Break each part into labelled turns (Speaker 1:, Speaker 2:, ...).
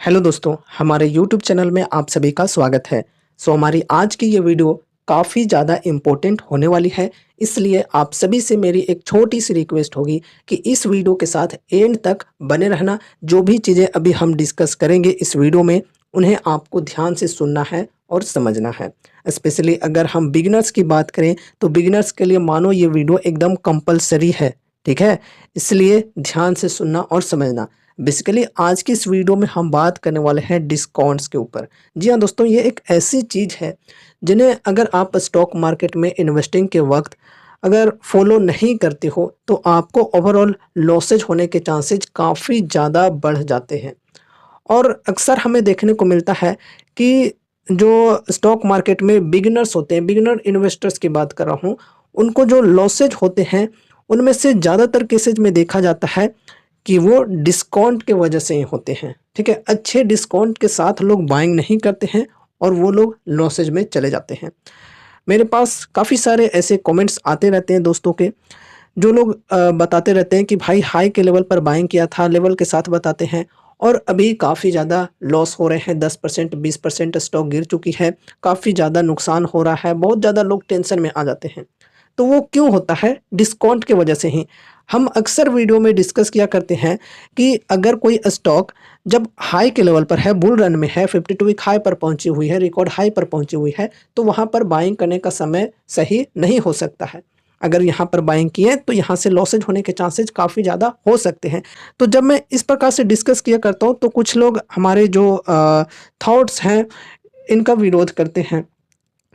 Speaker 1: Hello दोस्तों, हमारे YouTube channel में आप सभी का स्वागत है। हमारी आज की ये वीडियो काफ़ी ज़्यादा इम्पोर्टेंट होने वाली है, इसलिए आप सभी से मेरी एक छोटी सी रिक्वेस्ट होगी कि इस वीडियो के साथ एंड तक बने रहना। जो भी चीज़ें अभी हम डिस्कस करेंगे इस वीडियो में, उन्हें आपको ध्यान से सुनना है और समझना है। स्पेशली अगर हम बिगिनर्स की बात करें, तो बिगिनर्स के लिए मानो ये वीडियो एकदम कंपलसरी है, ठीक है? इसलिए ध्यान से सुनना और समझना। बेसिकली आज की इस वीडियो में हम बात करने वाले हैं डिस्काउंट्स के ऊपर। जी हाँ दोस्तों, ये एक ऐसी चीज़ है जिन्हें अगर आप स्टॉक मार्केट में इन्वेस्टिंग के वक्त अगर फॉलो नहीं करते हो तो आपको ओवरऑल लॉसेज होने के चांसेस काफ़ी ज़्यादा बढ़ जाते हैं। और अक्सर हमें देखने को मिलता है कि जो स्टॉक मार्केट में बिगिनर्स होते हैं, बिगिनर इन्वेस्टर्स की बात कर रहा हूँ, उनको जो लॉसेज होते हैं उनमें से ज़्यादातर केसेज में देखा जाता है कि वो डिस्काउंट के वजह से ही होते हैं। ठीक है, अच्छे डिस्काउंट के साथ लोग बाइंग नहीं करते हैं और वो लोग लॉसेज में चले जाते हैं। मेरे पास काफ़ी सारे ऐसे कमेंट्स आते रहते हैं दोस्तों के, जो लोग बताते रहते हैं कि भाई हाई के लेवल पर बाइंग किया था, लेवल के साथ बताते हैं और अभी काफ़ी ज़्यादा लॉस हो रहे हैं। 10% 20% स्टॉक गिर चुकी है, काफ़ी ज़्यादा नुकसान हो रहा है, बहुत ज़्यादा लोग टेंशन में आ जाते हैं। तो वो क्यों होता है? डिस्काउंट की वजह से ही। हम अक्सर वीडियो में डिस्कस किया करते हैं कि अगर कोई स्टॉक जब हाई के लेवल पर है, बुल रन में है, 52 वीक हाई पर पहुंची हुई है, रिकॉर्ड हाई पर पहुंची हुई है, तो वहां पर बाइंग करने का समय सही नहीं हो सकता है। अगर यहाँ पर बाइंग किए तो यहाँ से लॉसेज होने के चांसेस काफ़ी ज़्यादा हो सकते हैं। तो जब मैं इस प्रकार से डिस्कस किया करता हूँ तो कुछ लोग हमारे जो थॉट्स हैं इनका विरोध करते हैं।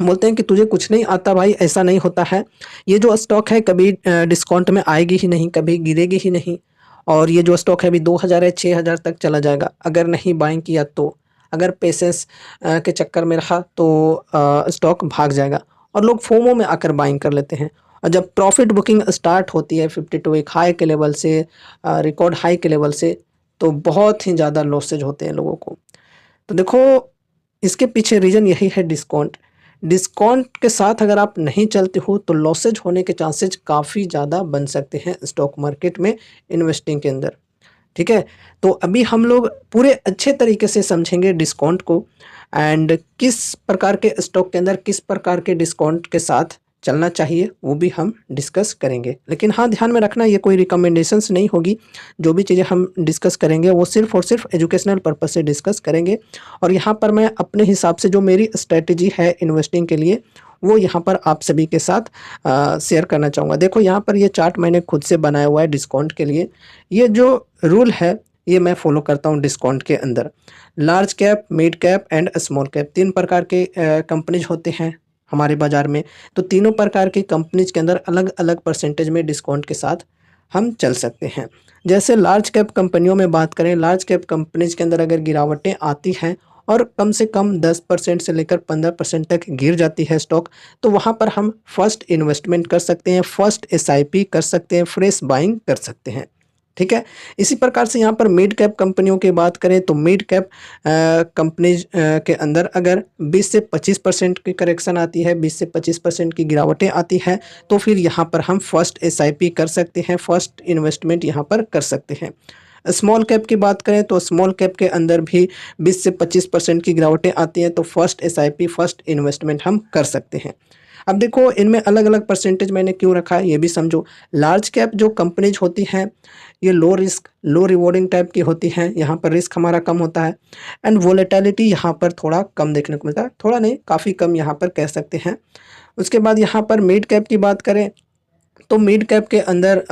Speaker 1: बोलते हैं कि तुझे कुछ नहीं आता भाई, ऐसा नहीं होता है। ये जो स्टॉक है कभी डिस्काउंट में आएगी ही नहीं, कभी गिरेगी ही नहीं। और ये जो स्टॉक है अभी 2000 या 6000 तक चला जाएगा अगर नहीं बाइंग किया तो। अगर पेशेंस के चक्कर में रहा तो स्टॉक भाग जाएगा और लोग फोमो में आकर बाइंग कर लेते हैं। और जब प्रॉफिट बुकिंग स्टार्ट होती है 52 एक हाई के लेवल से, रिकॉर्ड हाई के लेवल से, तो बहुत ही ज़्यादा लॉसेज होते हैं लोगों को। तो देखो, इसके पीछे रीज़न यही है डिस्काउंट। डिस्काउंट के साथ अगर आप नहीं चलते हो तो लॉसेज होने के चांसेस काफ़ी ज़्यादा बन सकते हैं स्टॉक मार्केट में इन्वेस्टिंग के अंदर। ठीक है? तो अभी हम लोग पूरे अच्छे तरीके से समझेंगे डिस्काउंट को एंड किस प्रकार के स्टॉक के अंदर किस प्रकार के डिस्काउंट के साथ चलना चाहिए वो भी हम डिस्कस करेंगे। लेकिन हाँ, ध्यान में रखना ये कोई रिकमेंडेशंस नहीं होगी। जो भी चीज़ें हम डिस्कस करेंगे वो सिर्फ़ और सिर्फ एजुकेशनल पर्पज़ से डिस्कस करेंगे। और यहाँ पर मैं अपने हिसाब से जो मेरी स्ट्रैटेजी है इन्वेस्टिंग के लिए वो यहाँ पर आप सभी के साथ शेयर करना चाहूँगा। देखो, यहाँ पर ये चार्ट मैंने खुद से बनाया हुआ है डिस्काउंट के लिए। ये जो रूल है ये मैं फॉलो करता हूँ डिस्काउंट के अंदर। Large cap, mid cap and small cap 3 प्रकार के कंपनीज होते हैं हमारे बाज़ार में। तो तीनों प्रकार की कंपनीज के अंदर अलग-अलग परसेंटेज में डिस्काउंट के साथ हम चल सकते हैं। जैसे लार्ज कैप कंपनियों में बात करें, लार्ज कैप कंपनीज के अंदर अगर गिरावटें आती हैं और कम से कम 10% से लेकर 15% तक गिर जाती है स्टॉक, तो वहाँ पर हम फर्स्ट इन्वेस्टमेंट कर सकते हैं, फर्स्ट एसआईपी कर सकते हैं, फ्रेश बाइंग कर सकते हैं। ठीक है? इसी प्रकार से यहाँ पर मिड कैप कंपनियों की बात करें तो मिड कैप कंपनीज के अंदर अगर 20 से 25% की करेक्शन आती है, 20 से 25% की गिरावटें आती है, तो फिर यहाँ पर हम फर्स्ट एसआईपी कर सकते हैं, फर्स्ट इन्वेस्टमेंट यहाँ पर कर सकते हैं। स्मॉल कैप की बात करें तो स्मॉल कैप के अंदर भी 20 से 25% की गिरावटें आती हैं, तो फर्स्ट एसआईपी, फर्स्ट इन्वेस्टमेंट हम कर सकते हैं। अब देखो, इनमें अलग-अलग परसेंटेज मैंने क्यों रखा है ये भी समझो। लार्ज कैप जो कंपनीज होती हैं ये लो रिस्क, लो रिवॉर्डिंग टाइप की होती हैं, यहाँ पर रिस्क हमारा कम होता है एंड वोलेटिलिटी यहाँ पर थोड़ा कम देखने को मिलता है, थोड़ा नहीं काफ़ी कम यहाँ पर कह सकते हैं। उसके बाद यहाँ पर मिड कैप की बात करें तो मिड कैप के अंदर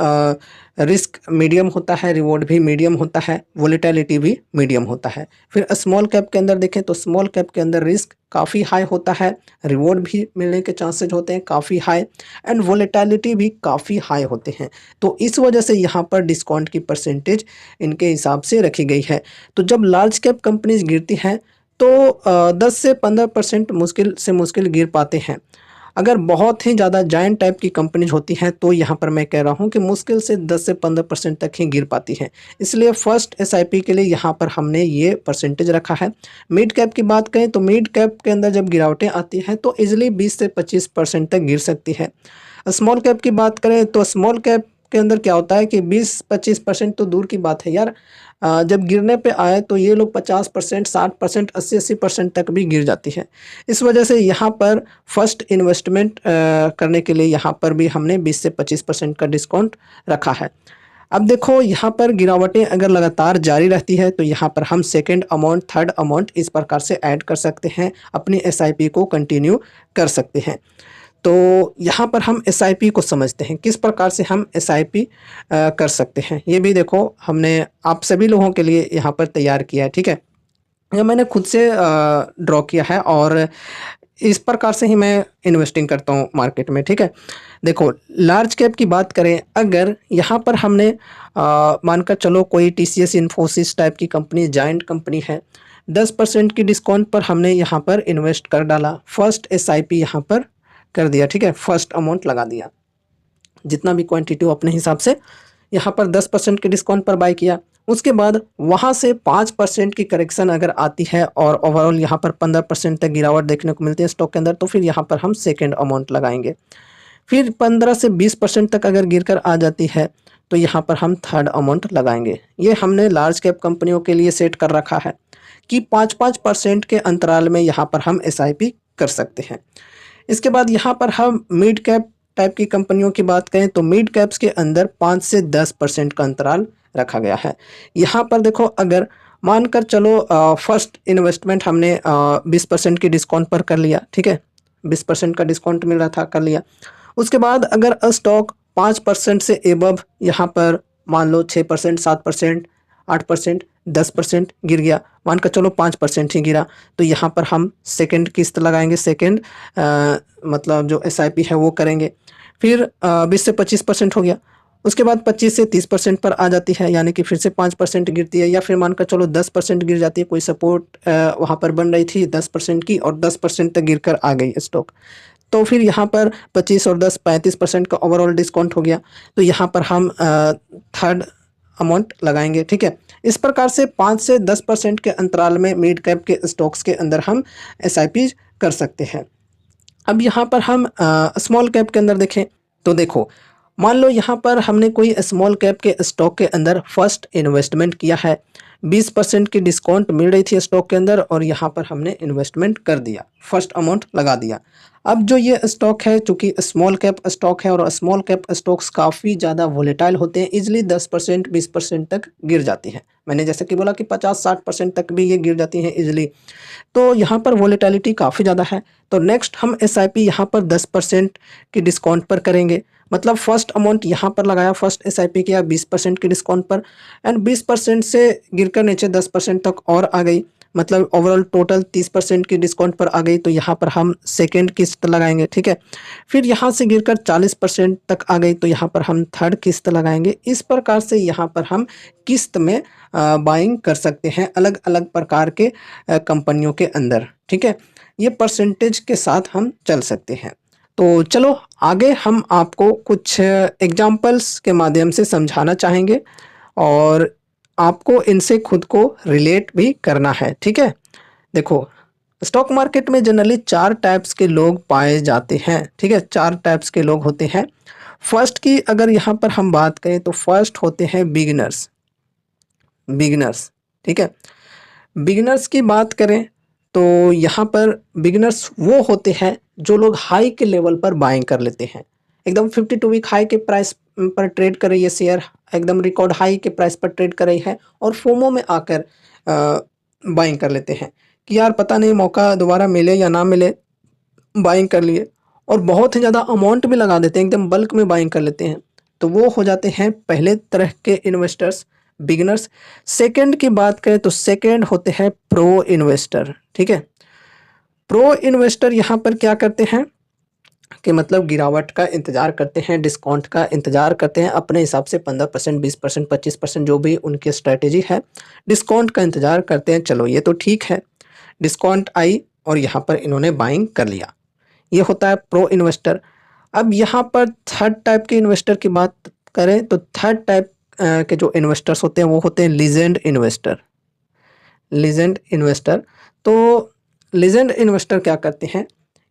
Speaker 1: रिस्क मीडियम होता है, रिवॉर्ड भी मीडियम होता है, वोलेटिलिटी भी मीडियम होता है। फिर स्मॉल कैप के अंदर देखें तो स्मॉल कैप के अंदर रिस्क काफ़ी हाई होता है, रिवॉर्ड भी मिलने के चांसेस होते हैं काफ़ी हाई एंड वोलेटिलिटी भी काफ़ी हाई होते हैं। तो इस वजह से यहाँ पर डिस्काउंट की परसेंटेज इनके हिसाब से रखी गई है। तो जब लार्ज कैप कंपनीज गिरती हैं तो 10 से 15% मुश्किल से मुश्किल गिर पाते हैं। अगर बहुत ही ज़्यादा जायंट टाइप की कंपनीज होती हैं तो यहाँ पर मैं कह रहा हूँ कि मुश्किल से 10 से 15% तक ही गिर पाती हैं। इसलिए फर्स्ट एसआईपी के लिए यहाँ पर हमने ये परसेंटेज रखा है। मिड कैप की बात करें तो मिड कैप के अंदर जब गिरावटें आती हैं तो ईजिली 20 से 25% तक गिर सकती है। स्मॉल कैप की बात करें तो स्मॉल कैप के अंदर क्या होता है कि 20-25% तो दूर की बात है यार, जब गिरने पे आए तो ये लोग 50%, 60%, 80-80% तक भी गिर जाती है। इस वजह से यहाँ पर फर्स्ट इन्वेस्टमेंट करने के लिए यहाँ पर भी हमने 20 से 25% का डिस्काउंट रखा है। अब देखो यहाँ पर गिरावटें अगर लगातार जारी रहती है तो यहाँ पर हम सेकंड अमाउंट, थर्ड अमाउंट इस प्रकार से ऐड कर सकते हैं, अपनी एसआईपी को कंटिन्यू कर सकते हैं। तो यहाँ पर हम एसआईपी को समझते हैं, किस प्रकार से हम एसआईपी कर सकते हैं। ये भी देखो हमने आप सभी लोगों के लिए यहाँ पर तैयार किया है, ठीक है। ये मैंने खुद से ड्रॉ किया है और इस प्रकार से ही मैं इन्वेस्टिंग करता हूँ मार्केट में, ठीक है। देखो लार्ज कैप की बात करें, अगर यहाँ पर हमने मानकर चलो कोई टीसीएस, इन्फोसिस टाइप की कंपनी, जायंट कंपनी है, 10% की डिस्काउंट पर हमने यहाँ पर इन्वेस्ट कर डाला, फर्स्ट एसआईपी यहाँ पर कर दिया, ठीक है, फर्स्ट अमाउंट लगा दिया, जितना भी क्वांटिटी हो अपने हिसाब से यहाँ पर 10% के डिस्काउंट पर बाय किया। उसके बाद वहाँ से 5% की करेक्शन अगर आती है और ओवरऑल यहाँ पर 15% तक गिरावट देखने को मिलती है स्टॉक के अंदर, तो फिर यहाँ पर हम सेकेंड अमाउंट लगाएंगे। फिर 15 से 20% तक अगर गिरकर आ जाती है तो यहाँ पर हम थर्ड अमाउंट लगाएंगे। ये हमने लार्ज कैप कंपनियों के लिए सेट कर रखा है कि 5-5% के अंतराल में यहाँ पर हम एसआईपी कर सकते हैं। इसके बाद यहाँ पर हम मिड कैप टाइप की कंपनियों की बात करें तो मिड कैप्स के अंदर 5 से 10% का अंतराल रखा गया है। यहाँ पर देखो अगर मानकर चलो फर्स्ट इन्वेस्टमेंट हमने 20% की डिस्काउंट पर कर लिया, ठीक है, 20% का डिस्काउंट मिल रहा था, कर लिया। उसके बाद अगर स्टॉक 5% से एबव यहाँ पर मान लो 6%, 7%, 8%, 10% गिर गया, मान कर चलो 5% ही गिरा, तो यहाँ पर हम सेकंड किस्त लगाएंगे, सेकंड मतलब जो एसआईपी है वो करेंगे। फिर 20 से 25% हो गया, उसके बाद 25 से 30% पर आ जाती है, यानी कि फिर से 5% गिरती है, या फिर मानकर चलो 10% गिर जाती है, कोई सपोर्ट वहाँ पर बन रही थी 10% की और 10% तक गिर कर आ गई स्टॉक, तो फिर यहाँ पर 25 और 10 35% का ओवरऑल डिस्काउंट हो गया, तो यहाँ पर हम थर्ड अमाउंट लगाएंगे, ठीक है। इस प्रकार से 5 से 10% के अंतराल में मिड कैप के स्टॉक्स के अंदर हम एसआईपी कर सकते हैं। अब यहाँ पर हम स्मॉल कैप के अंदर देखें तो देखो मान लो यहाँ पर हमने कोई स्मॉल कैप के स्टॉक के अंदर फर्स्ट इन्वेस्टमेंट किया है, 20% की डिस्काउंट मिल रही थी स्टॉक के अंदर और यहाँ पर हमने इन्वेस्टमेंट कर दिया, फर्स्ट अमाउंट लगा दिया। अब जो ये स्टॉक है, चूंकि स्मॉल कैप स्टॉक है और स्मॉल कैप स्टॉक्स काफ़ी ज़्यादा वोलेटाइल होते हैं, इजिली 10% 20% तक गिर जाती हैं। मैंने जैसे कि बोला कि 50-60% तक भी ये गिर जाती हैं इजिली, तो यहाँ पर वोलेटिलिटी काफ़ी ज़्यादा है। तो नेक्स्ट हम एसआईपी यहाँ पर 10% की डिस्काउंट पर करेंगे, मतलब फर्स्ट अमाउंट यहाँ पर लगाया, फर्स्ट एसआईपी किया 20% की डिस्काउंट पर, एंड 20% से गिरकर नीचे 10% तक और आ गई, मतलब ओवरऑल टोटल 30% की डिस्काउंट पर आ गई, तो यहाँ पर हम सेकेंड किस्त लगाएंगे, ठीक है। फिर यहाँ से गिरकर 40% तक आ गई, तो यहाँ पर हम थर्ड किस्त लगाएंगे। इस प्रकार से यहाँ पर हम किस्त में बाइंग कर सकते हैं अलग अलग प्रकार के कंपनियों के अंदर, ठीक है। ये परसेंटेज के साथ हम चल सकते हैं। तो चलो आगे हम आपको कुछ एग्जाम्पल्स के माध्यम से समझाना चाहेंगे और आपको इनसे खुद को रिलेट भी करना है, ठीक है। देखो स्टॉक मार्केट में जनरली 4 टाइप्स के लोग पाए जाते हैं, ठीक है, 4 टाइप्स के लोग होते हैं। फर्स्ट की अगर यहाँ पर हम बात करें तो फर्स्ट होते हैं बिगिनर्स, ठीक है। बिगिनर्स की बात करें तो यहाँ पर बिगिनर्स वो होते हैं जो लोग हाई के लेवल पर बाइंग कर लेते हैं, एकदम 52 वीक हाई के प्राइस पर ट्रेड कर रही है शेयर, एकदम रिकॉर्ड हाई के प्राइस पर ट्रेड कर रही है और फोमो में आकर बाइंग कर लेते हैं कि यार पता नहीं मौका दोबारा मिले या ना मिले, बाइंग कर लिए और बहुत ही ज़्यादा अमाउंट भी लगा देते हैं, एकदम बल्क में बाइंग कर लेते हैं, तो वो हो जाते हैं पहले तरह के इन्वेस्टर्स, बिगिनर्स। सेकंड की बात करें तो सेकंड होते हैं प्रो इन्वेस्टर, ठीक है। प्रो इन्वेस्टर यहाँ पर क्या करते हैं कि मतलब गिरावट का इंतज़ार करते हैं, डिस्काउंट का इंतज़ार करते हैं, अपने हिसाब से 15%, 20%, 25% जो भी उनकी स्ट्रेटेजी है, डिस्काउंट का इंतज़ार करते हैं। चलो ये तो ठीक है, डिस्काउंट आई और यहाँ पर इन्होंने बाइंग कर लिया, ये होता है प्रो इन्वेस्टर। अब यहाँ पर थर्ड टाइप के इन्वेस्टर की बात करें तो थर्ड टाइप के जो इन्वेस्टर्स होते हैं वो होते हैं लीजेंड इन्वेस्टर, लीजेंड इन्वेस्टर। तो लीजेंड इन्वेस्टर क्या करते हैं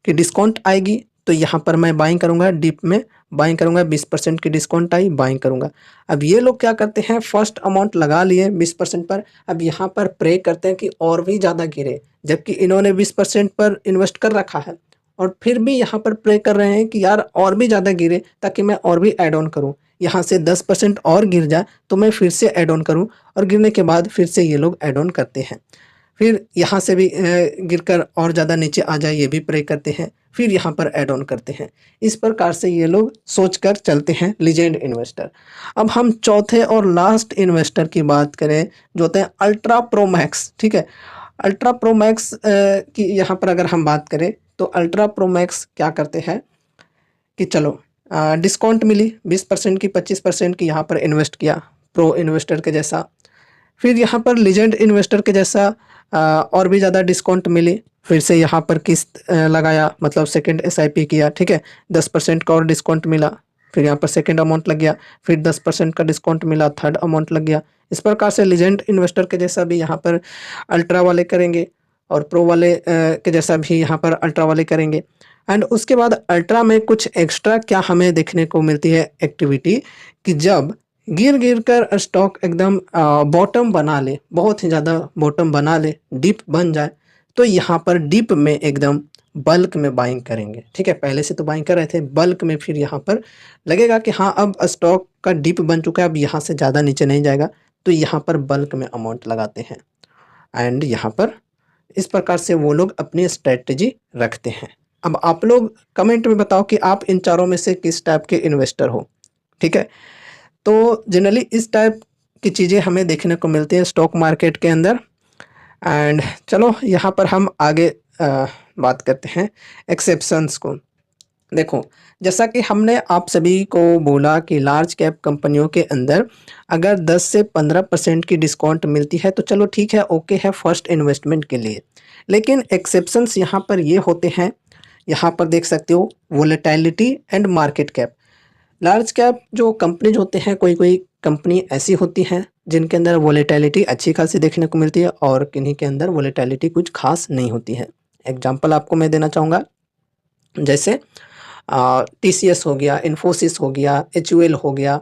Speaker 1: कि डिस्काउंट आएगी तो यहाँ पर मैं बाइंग करूँगा, डिप में बाइंग करूँगा, 20% की डिस्काउंट आई, बाइंग करूँगा। अब ये लोग क्या करते हैं, फर्स्ट अमाउंट लगा लिए 20% पर, अब यहाँ पर प्रे करते हैं कि और भी ज़्यादा गिरे, जबकि इन्होंने 20% पर इन्वेस्ट कर रखा है और फिर भी यहाँ पर प्रे कर रहे हैं कि यार और भी ज़्यादा गिरे ताकि मैं और भी ऐड ऑन करूँ। यहाँ से 10% और गिर जाए तो मैं फिर से ऐड ऑन करूँ और गिरने के बाद फिर से ये लोग ऐड ऑन करते हैं। फिर यहाँ से भी गिरकर और ज़्यादा नीचे आ जाए ये भी प्रे करते हैं, फिर यहाँ पर ऐड ऑन करते हैं। इस प्रकार से ये लोग सोचकर चलते हैं लीजेंड इन्वेस्टर। अब हम चौथे और लास्ट इन्वेस्टर की बात करें जो होते हैं अल्ट्रा प्रो मैक्स, ठीक है। अल्ट्रा प्रो मैक्स की यहाँ पर अगर हम बात करें तो अल्ट्रा प्रो मैक्स क्या करते हैं कि चलो डिस्काउंट मिली 20% की, 25% की, यहाँ पर इन्वेस्ट किया प्रो इन्वेस्टर के जैसा। फिर यहाँ पर लीजेंड इन्वेस्टर के जैसा और भी ज़्यादा डिस्काउंट मिली, फिर से यहाँ पर किस्त लगाया, मतलब सेकंड एसआईपी किया, ठीक है। 10% का और डिस्काउंट मिला, फिर यहाँ पर सेकंड अमाउंट लग गया, फिर 10% का डिस्काउंट मिला, थर्ड अमाउंट लग गया। इस प्रकार से लीजेंड इन्वेस्टर के जैसा भी यहाँ पर अल्ट्रा वाले करेंगे और प्रो वाले के जैसा भी यहाँ पर अल्ट्रा वाले करेंगे। एंड उसके बाद अल्ट्रा में कुछ एक्स्ट्रा क्या हमें देखने को मिलती है एक्टिविटी, कि जब गिर गिर कर स्टॉक एकदम बॉटम बना ले, बहुत ही ज़्यादा बॉटम बना ले, डिप बन जाए, तो यहाँ पर डिप में एकदम बल्क में बाइंग करेंगे, ठीक है। पहले से तो बाइंग कर रहे थे, बल्क में फिर यहाँ पर लगेगा कि हाँ अब स्टॉक का डिप बन चुका है, अब यहाँ से ज़्यादा नीचे नहीं जाएगा, तो यहाँ पर बल्क में अमाउंट लगाते हैं। एंड यहाँ पर इस प्रकार से वो लोग अपनी स्ट्रेटजी रखते हैं। अब आप लोग कमेंट में बताओ कि आप इन चारों में से किस टाइप के इन्वेस्टर हो, ठीक है। तो जनरली इस टाइप की चीज़ें हमें देखने को मिलती हैं स्टॉक मार्केट के अंदर। एंड चलो यहाँ पर हम आगे बात करते हैं एक्सेप्शंस को। देखो, जैसा कि हमने आप सभी को बोला कि लार्ज कैप कंपनियों के अंदर अगर 10 से 15% की डिस्काउंट मिलती है तो चलो ठीक है, ओके है फर्स्ट इन्वेस्टमेंट के लिए। लेकिन एक्सेप्शंस यहाँ पर ये होते हैं, यहाँ पर देख सकते हो, volatility and market cap. Large cap जो कंपनीज होते हैं, कोई कोई कंपनी ऐसी होती हैं जिनके अंदर वोलेटिलिटी अच्छी खासी देखने को मिलती है और किन्हीं के अंदर वोलेटिलिटी कुछ खास नहीं होती है। एग्जांपल आपको मैं देना चाहूँगा, जैसे टीसीएस हो गया, इन्फोसिस हो गया, एचयूएल हो गया।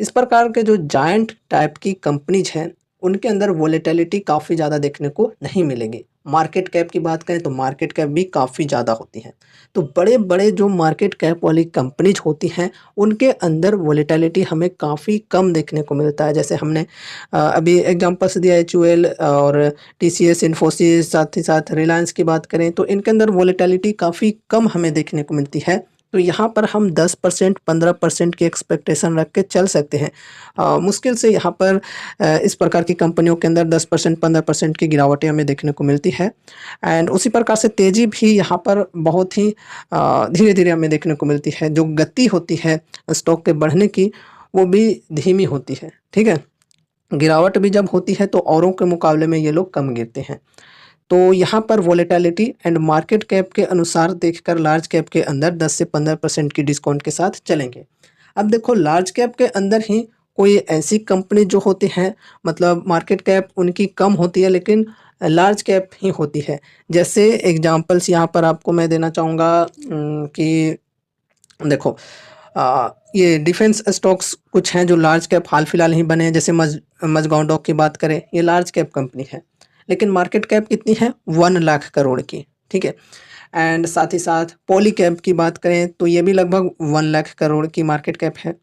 Speaker 1: इस प्रकार के जो जायंट टाइप की कंपनीज हैं उनके अंदर वोलेटिलिटी काफ़ी ज़्यादा देखने को नहीं मिलेगी। मार्केट कैप की बात करें तो मार्केट कैप भी काफ़ी ज़्यादा होती है। तो बड़े बड़े जो मार्केट कैप वाली कंपनीज होती हैं उनके अंदर वोलेटिलिटी हमें काफ़ी कम देखने को मिलता है। जैसे हमने अभी एग्जांपल्स दिया एचयूएल और टीसीएस, इन्फोसिस, साथ ही साथ रिलायंस की बात करें तो इनके अंदर वोलेटिलिटी काफ़ी कम हमें देखने को मिलती है। तो यहाँ पर हम 10% 15% की एक्सपेक्टेशन रख के चल सकते हैं। मुश्किल से यहाँ पर इस प्रकार की कंपनियों के अंदर 10% 15% की गिरावटें हमें देखने को मिलती है। एंड उसी प्रकार से तेज़ी भी यहाँ पर बहुत ही धीरे धीरे हमें देखने को मिलती है। जो गति होती है स्टॉक के बढ़ने की वो भी धीमी होती है, ठीक है। गिरावट भी जब होती है तो औरों के मुकाबले में ये लोग कम गिरते हैं। तो यहाँ पर वोलेटिलिटी एंड मार्केट कैप के अनुसार देखकर लार्ज कैप के अंदर 10 से 15% की डिस्काउंट के साथ चलेंगे। अब देखो, लार्ज कैप के अंदर ही कोई ऐसी कंपनी जो होती हैं, मतलब मार्केट कैप उनकी कम होती है लेकिन लार्ज कैप ही होती है। जैसे एग्जांपल्स यहाँ पर आपको मैं देना चाहूँगा कि देखो, ये डिफेंस स्टॉक्स कुछ हैं जो लार्ज कैप हाल फिलहाल ही बने हैं। जैसे मजगांव डॉक की बात करें, ये लार्ज कैप कंपनी है लेकिन मार्केट कैप कितनी है, 1 लाख करोड़ की, ठीक है। एंड साथ ही साथ पॉली कैप की बात करें तो ये भी लगभग 1 लाख करोड़ की मार्केट कैप है।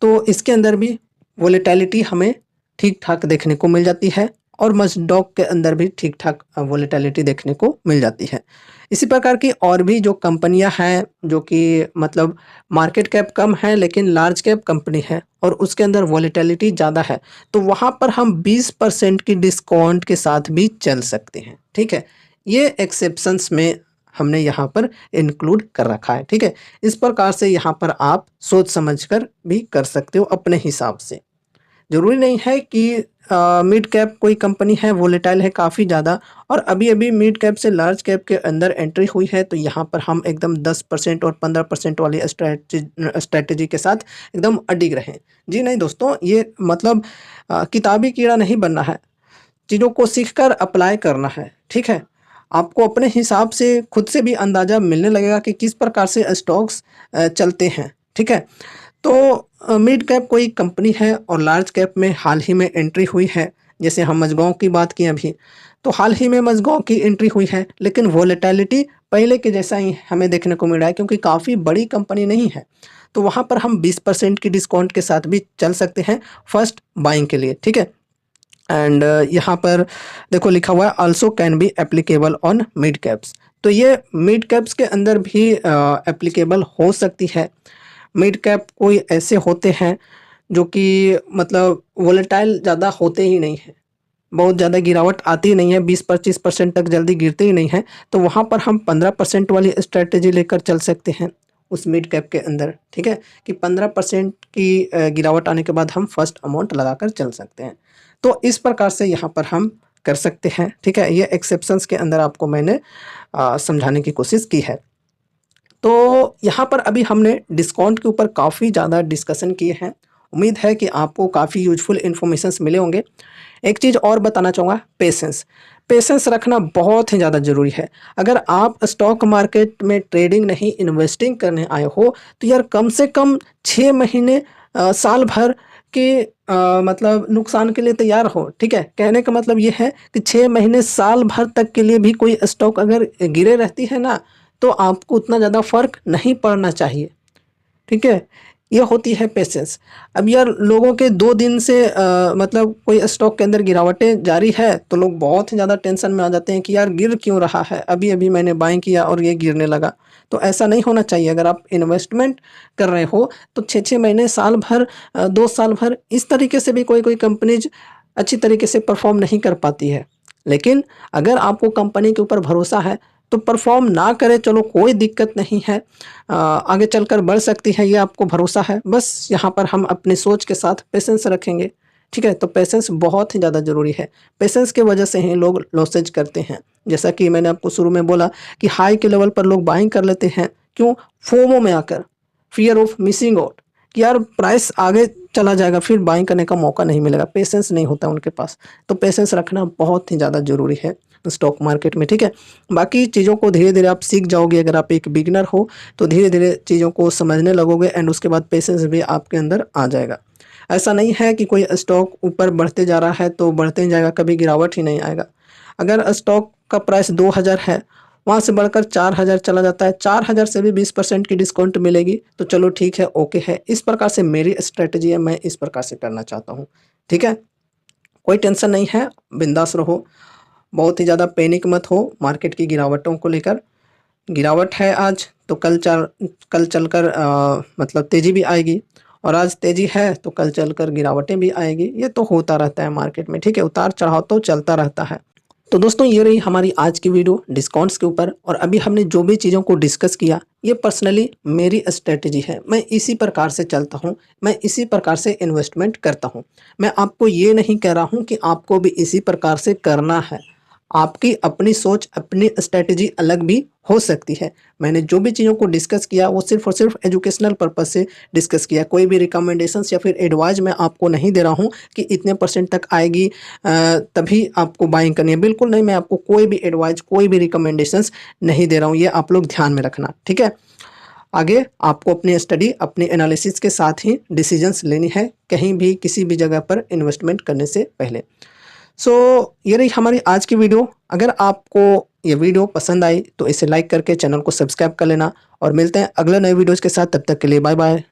Speaker 1: तो इसके अंदर भी वोलेटिलिटी हमें ठीक ठाक देखने को मिल जाती है और मस्डॉक के अंदर भी ठीक ठाक वोलेटिलिटी देखने को मिल जाती है। इसी प्रकार की और भी जो कंपनियां हैं जो कि मतलब मार्केट कैप कम है लेकिन लार्ज कैप कंपनी है और उसके अंदर वोलेटिलिटी ज़्यादा है, तो वहाँ पर हम 20% की डिस्काउंट के साथ भी चल सकते हैं, ठीक है। ये एक्सेप्शंस में हमने यहाँ पर इंक्लूड कर रखा है, ठीक है। इस प्रकार से यहाँ पर आप सोच समझकर भी कर सकते हो अपने हिसाब से। ज़रूरी नहीं है कि मिड कैप कोई कंपनी है वोलेटाइल है काफ़ी ज़्यादा और अभी-अभी मिड कैप से लार्ज कैप के अंदर एंट्री हुई है तो यहाँ पर हम एकदम 10% और 15% वाली स्ट्रैटेजी के साथ एकदम अडिग रहें। जी नहीं दोस्तों, ये मतलब किताबी कीड़ा नहीं बनना है, चीज़ों को सीखकर अप्लाई करना है, ठीक है। आपको अपने हिसाब से खुद से भी अंदाज़ा मिलने लगेगा कि किस प्रकार से स्टॉक्स चलते हैं, ठीक है। तो मिड कैप कोई कंपनी है और लार्ज कैप में हाल ही में एंट्री हुई है। जैसे हम मझगाँव की बात की अभी, तो हाल ही में मझगाँव की एंट्री हुई है, लेकिन वोलेटिलिटी पहले के जैसा ही हमें देखने को मिल रहा है, क्योंकि काफ़ी बड़ी कंपनी नहीं है। तो वहाँ पर हम 20% की डिस्काउंट के साथ भी चल सकते हैं फर्स्ट बाइंग के लिए, ठीक है। एंड यहाँ पर देखो लिखा हुआ है also can be applicable on mid caps. तो ये मिड कैप्स के अंदर भी एप्लीकेबल हो सकती है। मिड कैप कोई ऐसे होते हैं जो कि मतलब वोलेटाइल ज़्यादा होते ही नहीं हैं, बहुत ज़्यादा गिरावट आती ही नहीं है, 20-25% तक जल्दी गिरते ही नहीं हैं। तो वहाँ पर हम 15% वाली स्ट्रैटेजी लेकर चल सकते हैं उस मिड कैप के अंदर, ठीक है, कि 15% की गिरावट आने के बाद हम फर्स्ट अमाउंट लगाकर चल सकते हैं। तो इस प्रकार से यहाँ पर हम कर सकते हैं, ठीक है। ये एक्सेप्शंस के अंदर आपको मैंने समझाने की कोशिश की है। तो यहाँ पर अभी हमने डिस्काउंट के ऊपर काफ़ी ज़्यादा डिस्कशन किए हैं। उम्मीद है कि आपको काफ़ी यूज़फुल इन्फॉर्मेशंस मिले होंगे। एक चीज़ और बताना चाहूँगा, पेशेंस। पेशेंस रखना बहुत ही ज़्यादा ज़रूरी है। अगर आप स्टॉक मार्केट में ट्रेडिंग नहीं इन्वेस्टिंग करने आए हो, तो यार कम से कम 6 महीने साल भर के मतलब नुकसान के लिए तैयार हो, ठीक है। कहने का मतलब ये है कि 6 महीने साल भर तक के लिए भी कोई स्टॉक अगर गिरे रहती है ना, तो आपको उतना ज़्यादा फ़र्क नहीं पड़ना चाहिए, ठीक है। ये होती है पेशेंस। अब यार लोगों के 2 दिन से मतलब कोई स्टॉक के अंदर गिरावटें जारी है, तो लोग बहुत ही ज़्यादा टेंशन में आ जाते हैं कि यार गिर क्यों रहा है? अभी-अभी मैंने बाय किया और ये गिरने लगा। तो ऐसा नहीं होना चाहिए। अगर आप इन्वेस्टमेंट कर रहे हो, तो 6-6 महीने, साल भर 2 साल भर इस तरीके से भी कोई-कोई कंपनीज़ अच्छी तरीके से परफ़ॉर्म नहीं कर पाती है। लेकिन अगर आपको कंपनी के ऊपर भरोसा है, तो परफ़ॉर्म ना करे चलो कोई दिक्कत नहीं है, आगे चलकर बढ़ सकती है, ये आपको भरोसा है। बस यहाँ पर हम अपनी सोच के साथ पेशेंस रखेंगे, ठीक है। तो पेशेंस बहुत ही ज़्यादा ज़रूरी है। पेशेंस की वजह से ही लोग लॉसेज करते हैं। जैसा कि मैंने आपको शुरू में बोला कि हाई के लेवल पर लोग बाइंग कर लेते हैं, क्यों? फोमो में आकर, फ़ियर ऑफ मिसिंग आउट, कि यार प्राइस आगे चला जाएगा, फिर बाइंग करने का मौका नहीं मिलेगा। पेशेंस नहीं होता उनके पास। तो पेशेंस रखना बहुत ही ज़्यादा ज़रूरी है स्टॉक मार्केट में, ठीक है। बाकी चीज़ों को धीरे-धीरे आप सीख जाओगे। अगर आप एक बिगिनर हो, तो धीरे-धीरे चीज़ों को समझने लगोगे एंड उसके बाद पेशेंस भी आपके अंदर आ जाएगा। ऐसा नहीं है कि कोई स्टॉक ऊपर बढ़ते जा रहा है तो बढ़ते ही जाएगा, कभी गिरावट ही नहीं आएगा। अगर स्टॉक का प्राइस 2000 है, वहाँ से बढ़कर 4000 चला जाता है, 4000 से भी 20% की डिस्काउंट मिलेगी, तो चलो ठीक है, ओके है। इस प्रकार से मेरी स्ट्रैटेजी है, मैं इस प्रकार से करना चाहता हूँ, ठीक है। कोई टेंशन नहीं है, बिंदास रहो, बहुत ही ज़्यादा पैनिक मत हो मार्केट की गिरावटों को लेकर। गिरावट है आज, तो कल चलकर मतलब तेज़ी भी आएगी, और आज तेज़ी है तो कल चलकर गिरावटें भी आएगी। ये तो होता रहता है मार्केट में, ठीक है, उतार-चढ़ाव तो चलता रहता है। तो दोस्तों ये रही हमारी आज की वीडियो डिस्काउंट्स के ऊपर, और अभी हमने जो भी चीज़ों को डिस्कस किया, ये पर्सनली मेरी स्ट्रैटेजी है। मैं इसी प्रकार से चलता हूँ, मैं इसी प्रकार से इन्वेस्टमेंट करता हूँ। मैं आपको ये नहीं कह रहा हूँ कि आपको भी इसी प्रकार से करना है। आपकी अपनी सोच, अपनी स्ट्रैटेजी अलग भी हो सकती है। मैंने जो भी चीज़ों को डिस्कस किया वो सिर्फ़ और सिर्फ़ एजुकेशनल पर्पज़ से डिस्कस किया। कोई भी रिकमेंडेशंस या फिर एडवाइस मैं आपको नहीं दे रहा हूँ कि इतने परसेंट तक आएगी तभी आपको बाइंग करनी है। बिल्कुल नहीं, मैं आपको कोई भी एडवाइस, कोई भी रिकमेंडेशंस नहीं दे रहा हूँ। ये आप लोग ध्यान में रखना, ठीक है? आगे आपको अपनी स्टडी, अपनी एनालिसिस के साथ ही डिसीजंस लेनी है, कहीं भी किसी भी जगह पर इन्वेस्टमेंट करने से पहले। सो ये रही हमारी आज की वीडियो। अगर आपको ये वीडियो पसंद आई तो इसे लाइक करके चैनल को सब्सक्राइब कर लेना, और मिलते हैं अगले नए वीडियोज़ के साथ। तब तक के लिए बाय बाय।